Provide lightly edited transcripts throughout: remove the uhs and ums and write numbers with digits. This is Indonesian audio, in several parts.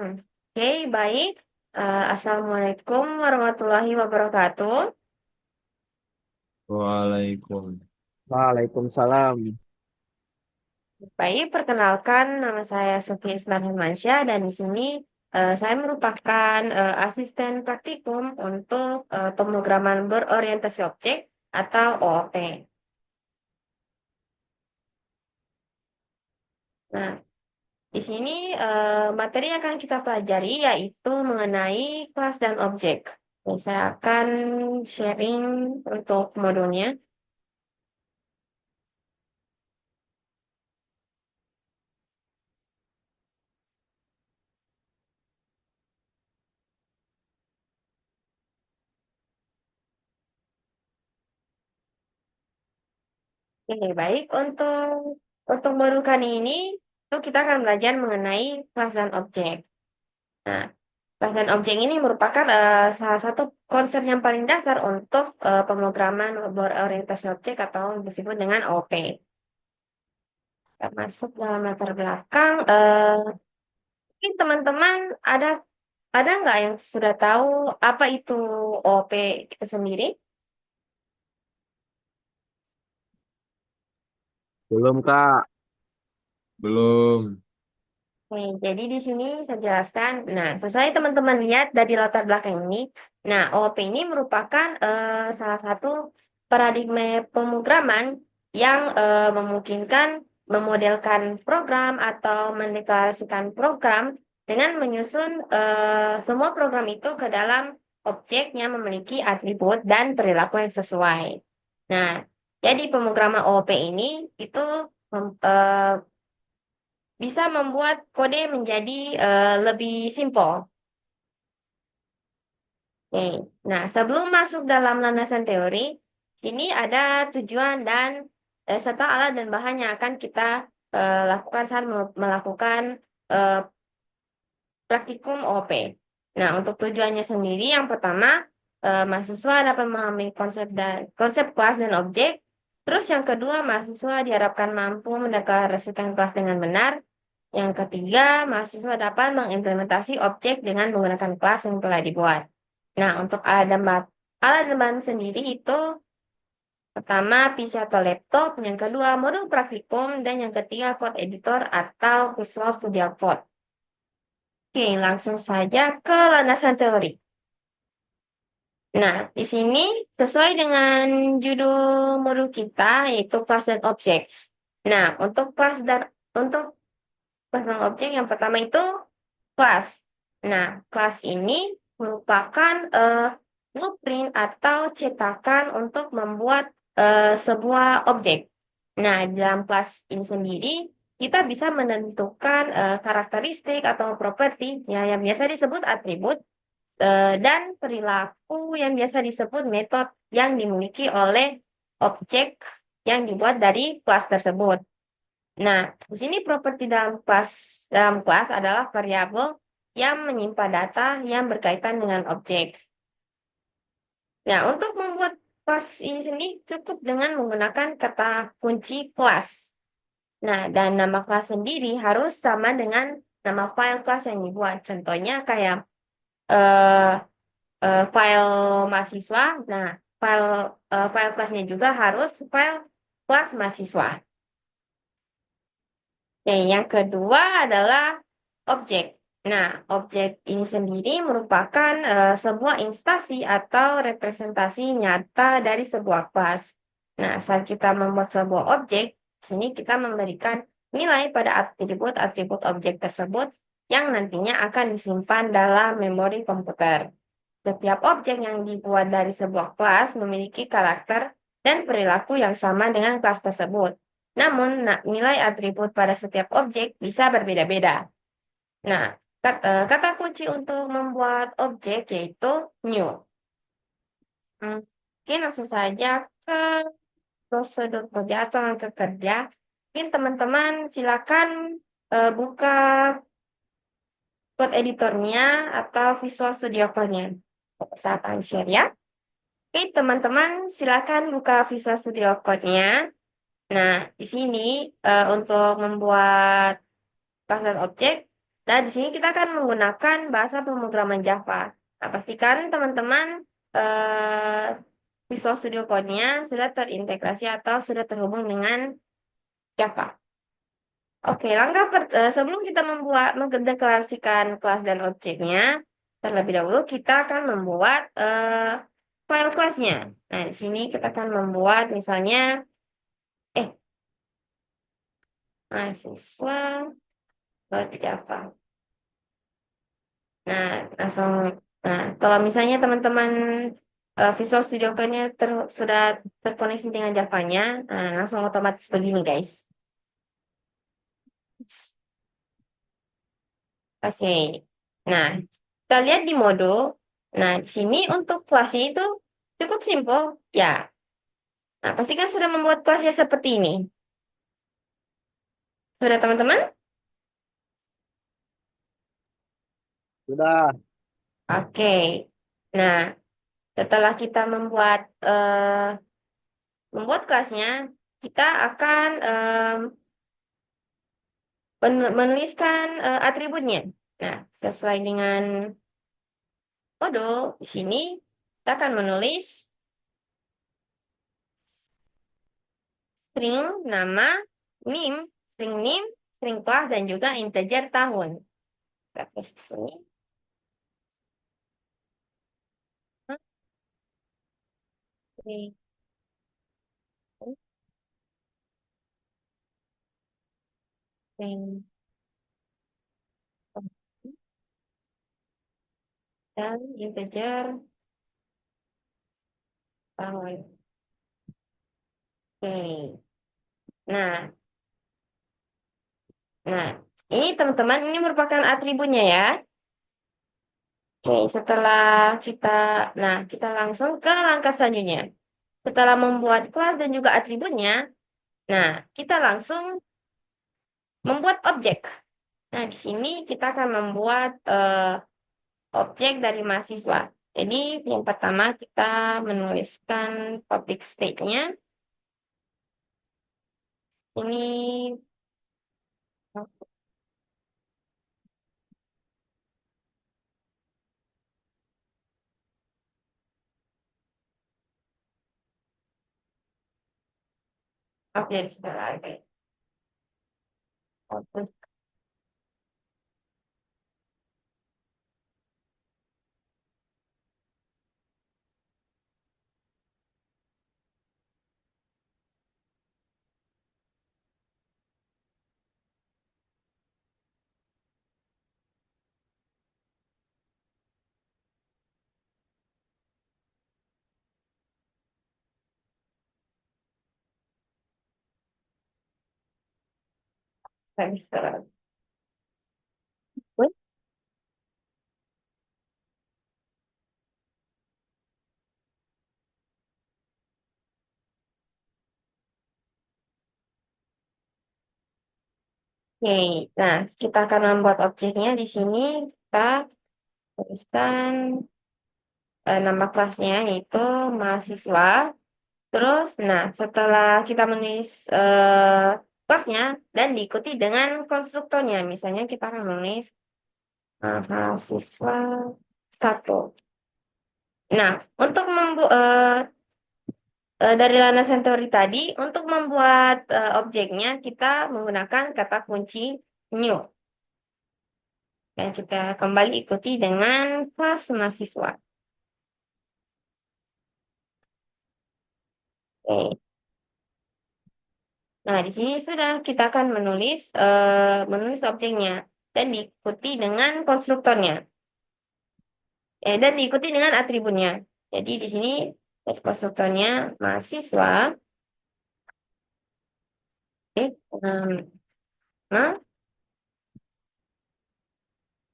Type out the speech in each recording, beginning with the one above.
Oke, baik. Assalamualaikum warahmatullahi wabarakatuh. Waalaikumsalam. Baik, perkenalkan nama saya Sufi Isman Hermansyah dan di sini saya merupakan asisten praktikum untuk pemrograman berorientasi objek atau OOP. Nah, di sini materi yang akan kita pelajari yaitu mengenai kelas dan objek. Dan saya akan sharing untuk modulnya. Oke, baik. Untuk modul kali ini, itu kita akan belajar mengenai kelas dan objek. Nah, kelas dan objek ini merupakan salah satu konsep yang paling dasar untuk pemrograman berorientasi objek atau disebut dengan OP. Kita masuk dalam latar belakang. Mungkin teman-teman ada nggak yang sudah tahu apa itu OP itu sendiri? Belum, Kak. Belum. Oke, jadi di sini saya jelaskan. Nah, sesuai teman-teman lihat dari latar belakang ini, nah OOP ini merupakan salah satu paradigma pemrograman yang memungkinkan memodelkan program atau mendeklarasikan program dengan menyusun semua program itu ke dalam objek yang memiliki atribut dan perilaku yang sesuai. Nah, jadi pemrograman OOP ini itu bisa membuat kode menjadi lebih simpel. Oke. Nah, sebelum masuk dalam landasan teori, sini ada tujuan dan serta alat dan bahan yang akan kita lakukan saat melakukan eh, praktikum OP. Nah, untuk tujuannya sendiri, yang pertama, mahasiswa dapat memahami konsep kelas dan objek. Terus yang kedua, mahasiswa diharapkan mampu mendeklarasikan kelas dengan benar. Yang ketiga, mahasiswa dapat mengimplementasi objek dengan menggunakan kelas yang telah dibuat. Nah, untuk alat dan bahan sendiri itu pertama PC atau laptop, yang kedua modul praktikum, dan yang ketiga code editor atau Visual Studio Code. Oke, langsung saja ke landasan teori. Nah, di sini sesuai dengan judul modul kita yaitu kelas dan objek. Nah, untuk kelas dan objek yang pertama itu kelas. Nah, kelas ini merupakan blueprint atau cetakan untuk membuat sebuah objek. Nah, dalam kelas ini sendiri, kita bisa menentukan karakteristik atau properti ya, yang biasa disebut atribut dan perilaku yang biasa disebut metode yang dimiliki oleh objek yang dibuat dari kelas tersebut. Nah, di sini properti dalam kelas adalah variabel yang menyimpan data yang berkaitan dengan objek. Nah, untuk membuat kelas ini sendiri cukup dengan menggunakan kata kunci kelas. Nah, dan nama kelas sendiri harus sama dengan nama file kelas yang dibuat. Contohnya kayak eh, file mahasiswa. Nah, file kelasnya juga harus file kelas mahasiswa. Oke, yang kedua adalah objek. Nah, objek ini sendiri merupakan sebuah instansi atau representasi nyata dari sebuah kelas. Nah, saat kita membuat sebuah objek, di sini kita memberikan nilai pada atribut-atribut objek tersebut yang nantinya akan disimpan dalam memori komputer. Setiap objek yang dibuat dari sebuah kelas memiliki karakter dan perilaku yang sama dengan kelas tersebut. Namun, nilai atribut pada setiap objek bisa berbeda-beda. Nah, kata kunci untuk membuat objek yaitu new. Oke, langsung saja ke prosedur kerja atau langkah kerja. Mungkin teman-teman silakan buka code editornya atau Visual Studio Code-nya. Saya akan share ya. Oke, teman-teman silakan buka Visual Studio Code-nya. Nah, di sini untuk membuat kelas dan objek. Nah, di sini kita akan menggunakan bahasa pemrograman Java. Nah, pastikan teman-teman eh, Visual Studio Code-nya sudah terintegrasi atau sudah terhubung dengan Java. Oke, sebelum kita mendeklarasikan kelas dan objeknya, terlebih dahulu kita akan membuat file kelasnya. Nah, di sini kita akan membuat misalnya eh mahasiswa Java. Nah, langsung. Nah, kalau misalnya teman-teman Visual Studio Code-nya sudah terkoneksi dengan Java-nya, nah, langsung otomatis begini, guys. Oke. Nah, kita lihat di modul. Nah, di sini untuk kelasnya itu cukup simpel. Ya. Nah, pastikan sudah membuat kelasnya seperti ini. Sudah, teman-teman? Sudah. Oke. Nah, setelah kita membuat kelasnya, kita akan menuliskan atributnya. Nah, sesuai dengan modul di sini, kita akan menulis string nama, name, string kelas, dan juga integer tahun. Kita tulis di sini. String, string, dan integer tahun. Oke. Nah, nah, ini teman-teman, ini merupakan atributnya ya. Oke, kita langsung ke langkah selanjutnya. Setelah membuat kelas dan juga atributnya, nah, kita langsung membuat objek. Nah, di sini kita akan membuat objek dari mahasiswa. Jadi, yang pertama kita menuliskan public state-nya. Ini objek sebagai objek. Oke, nah kita akan membuat objeknya di sini. Kita tuliskan nama kelasnya yaitu mahasiswa. Terus, nah setelah kita menulis kelasnya dan diikuti dengan konstruktornya, misalnya kita akan menulis mahasiswa satu. Nah, untuk dari landasan teori tadi, untuk membuat objeknya kita menggunakan kata kunci new. Dan kita kembali ikuti dengan kelas mahasiswa. Oke. Nah, di sini sudah kita akan menulis objeknya dan diikuti dengan konstruktornya. Dan diikuti dengan atributnya. Jadi di sini konstruktornya mahasiswa. Oke, nah,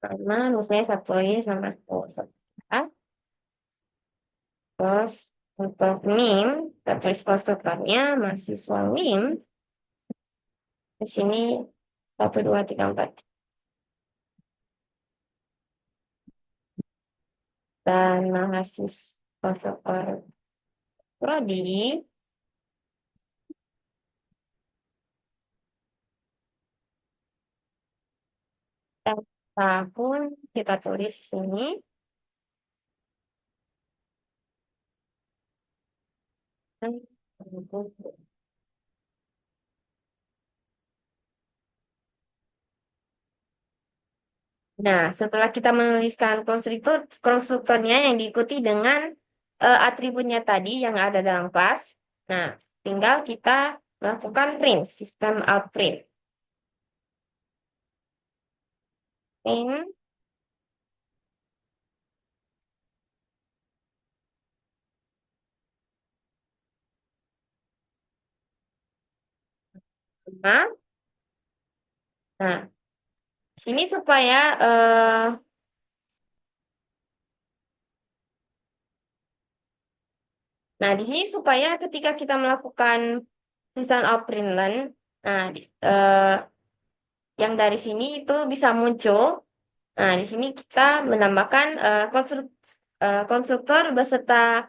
nama misalnya satu ini sama satu. Terus untuk NIM, kita tulis konstruktornya mahasiswa NIM. Di sini 1, 2, 3, 4. Dan mahasiswa konstruktor prodi. Tahun kita tulis di sini. Nah, setelah kita menuliskan konstruktornya yang diikuti dengan atributnya tadi yang ada dalam kelas. Nah, tinggal kita melakukan print, sistem out print. Print, sama. Nah, ini supaya nah di sini supaya ketika kita melakukan sistem out print learn, nah yang dari sini itu bisa muncul. Nah, di sini kita menambahkan konstruktor beserta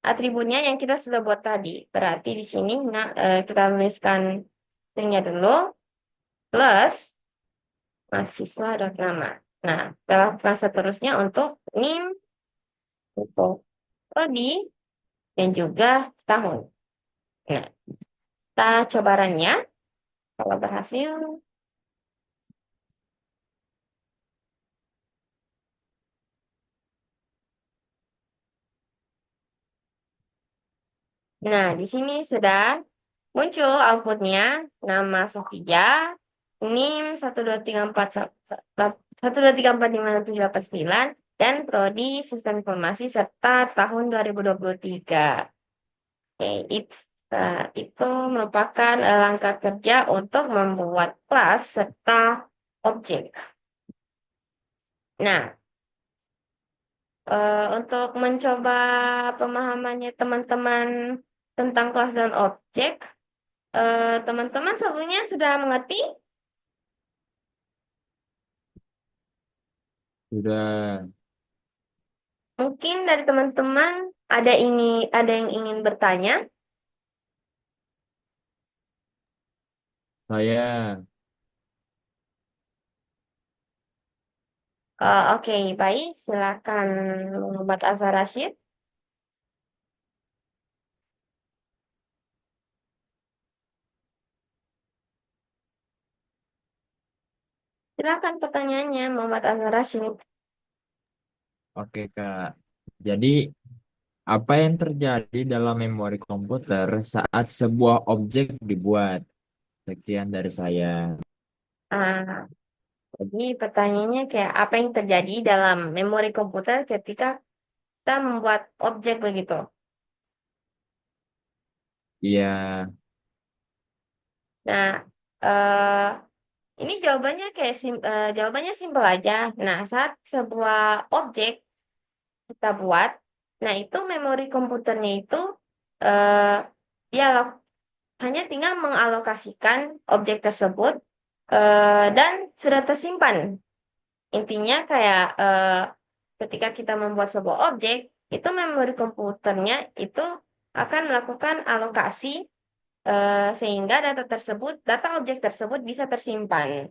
atributnya yang kita sudah buat tadi. Berarti di sini kita menuliskan stringnya dulu plus mahasiswa.nama. Nah, kita lakukan seterusnya untuk NIM, untuk prodi, dan juga tahun. Nah, kita coba run-nya. Kalau berhasil, nah di sini sudah muncul outputnya, nama Sofia, NIM 123456789 dan prodi Sistem Informasi serta tahun 2023. Oke, itu merupakan langkah kerja untuk membuat kelas serta objek. Nah, untuk mencoba pemahamannya teman-teman tentang kelas dan objek, teman-teman sebelumnya sudah mengerti? Sudah. Mungkin dari teman-teman ada yang ingin bertanya. Saya. Oke, baik. Silakan Muhammad Azhar Rashid. Silakan pertanyaannya, Muhammad Azhar Rashid. Oke, Kak. Jadi, apa yang terjadi dalam memori komputer saat sebuah objek dibuat? Sekian dari saya. Ah, jadi pertanyaannya kayak apa yang terjadi dalam memori komputer ketika kita membuat objek begitu? Iya, Nah, eh, ini jawabannya simpel aja. Nah, saat sebuah objek kita buat, nah itu memori komputernya itu eh, dia hanya tinggal mengalokasikan objek tersebut dan sudah tersimpan. Intinya kayak ketika kita membuat sebuah objek, itu memori komputernya itu akan melakukan alokasi sehingga data objek tersebut bisa tersimpan.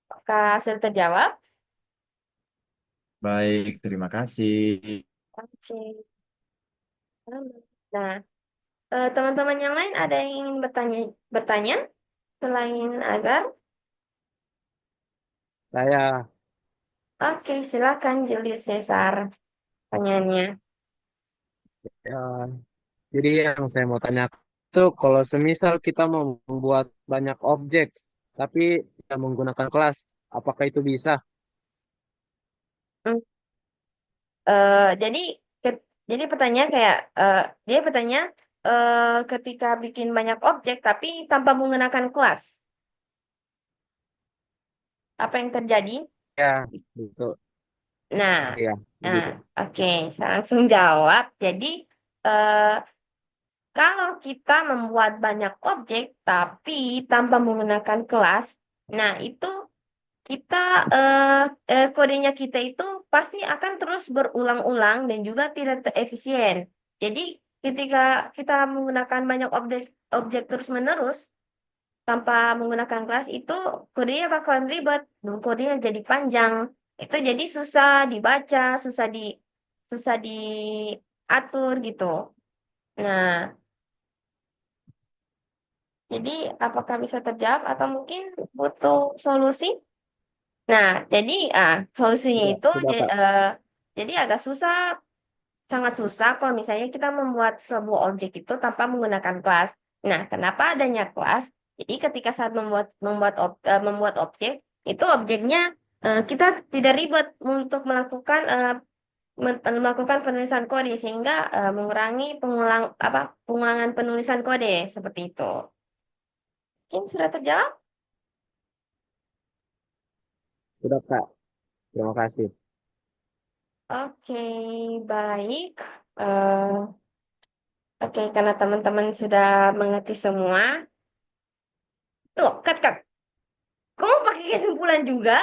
Apakah sudah terjawab? baik. Terima kasih. Oke. Nah, teman-teman yang lain ada yang ingin bertanya selain Azhar? Saya. Oke, silakan Julius Caesar. Pertanyaannya. Ya, jadi yang saya mau tanya itu kalau semisal kita mau membuat banyak objek, tapi tidak menggunakan kelas, apakah itu bisa? Hmm, eh, jadi ke- jadi pertanyaan kayak dia bertanya ketika bikin banyak objek tapi tanpa menggunakan kelas, apa yang terjadi? Ya, betul. Nah, Iya, nah, begitu. oke, saya langsung jawab. Jadi eh, kalau kita membuat banyak objek tapi tanpa menggunakan kelas, nah itu kita kodenya kita itu pasti akan terus berulang-ulang dan juga tidak terefisien. Jadi ketika kita menggunakan banyak objek objek terus-menerus, tanpa menggunakan kelas itu kodenya bakalan ribet, dan kodenya jadi panjang. Itu jadi susah dibaca, susah diatur gitu. Nah, jadi apakah bisa terjawab atau mungkin butuh solusi? Nah, jadi solusinya itu Sudah Kak. jadi agak susah, sangat susah kalau misalnya kita membuat sebuah objek itu tanpa menggunakan kelas. Nah, kenapa adanya kelas? Jadi ketika saat membuat objek, itu objeknya kita tidak ribet untuk melakukan penulisan kode sehingga mengurangi pengulangan penulisan kode seperti itu. Mungkin sudah terjawab? Sudah Kak. Terima kasih. Oke, baik. Eh, oke, karena teman-teman sudah mengerti semua. Tuh, Kak, kamu pakai kesimpulan juga?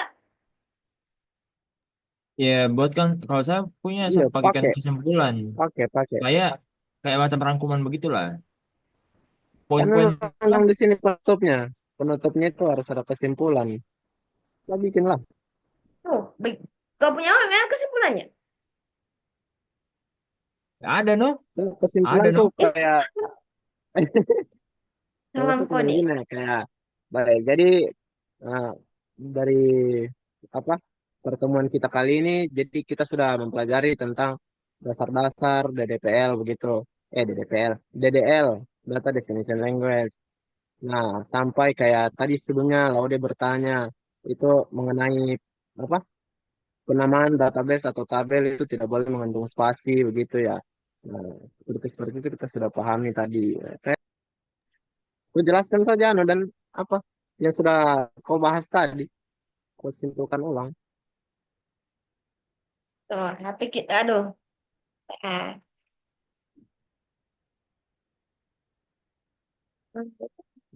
Ya, buat kan kalau saya punya Iya, saya pakaikan pakai, kesimpulan. pakai. Saya kayak macam rangkuman begitulah. Karena Poin-poin memang kan di sini penutupnya. Penutupnya itu harus ada kesimpulan. Kita bikinlah. Tuh, baik. Kau punya apa memang kesimpulannya? ada no, Kesimpulan ada tuh no. kayak saya Salam tuh kayak kode. gini ya, kayak baik. Jadi eh, dari apa pertemuan kita kali ini, jadi kita sudah mempelajari tentang dasar-dasar DDPL begitu. DDPL, DDL, Data Definition Language. Nah, sampai kayak tadi sebelumnya Laude bertanya itu mengenai apa penamaan database atau tabel itu tidak boleh mengandung spasi begitu ya. Nah, seperti itu kita sudah pahami tadi. Aku jelaskan saja Anu, dan apa yang sudah kau bahas tadi, kau simpulkan ulang. Tuh, tapi kita, aduh. Ah.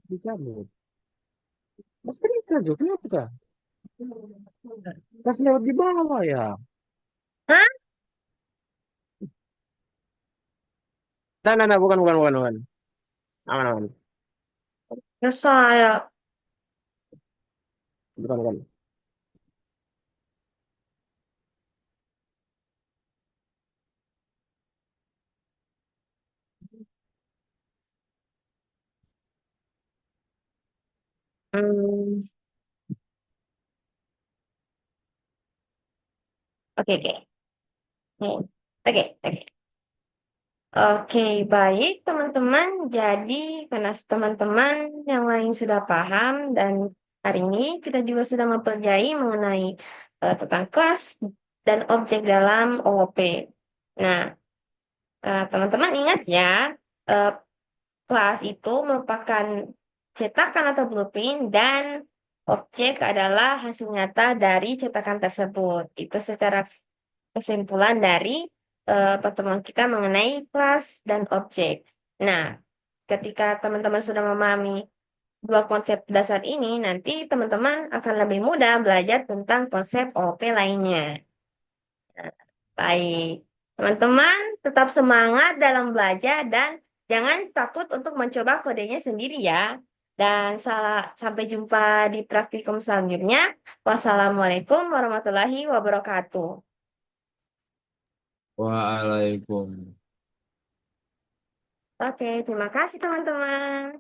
Dicabut. Pasti dicabut, kenapa kah? Pas lewat di bawah ya. Hah? Nah, bukan. Aman, aman. Ya saya. Bukan. Hmm, oke. Hmm, oke. Oke, baik teman-teman. Jadi, karena teman-teman yang lain sudah paham dan hari ini kita juga sudah mempelajari mengenai tentang kelas dan objek dalam OOP. Nah, teman-teman ingat ya, eh, kelas itu merupakan cetakan atau blueprint dan objek adalah hasil nyata dari cetakan tersebut. Itu secara kesimpulan dari pertemuan kita mengenai kelas dan objek. Nah, ketika teman-teman sudah memahami dua konsep dasar ini, nanti teman-teman akan lebih mudah belajar tentang konsep OOP lainnya. Baik, teman-teman tetap semangat dalam belajar dan jangan takut untuk mencoba kodenya sendiri ya. Dan sampai jumpa di praktikum selanjutnya. Wassalamualaikum warahmatullahi wabarakatuh. Waalaikumsalam. Oke, terima kasih teman-teman.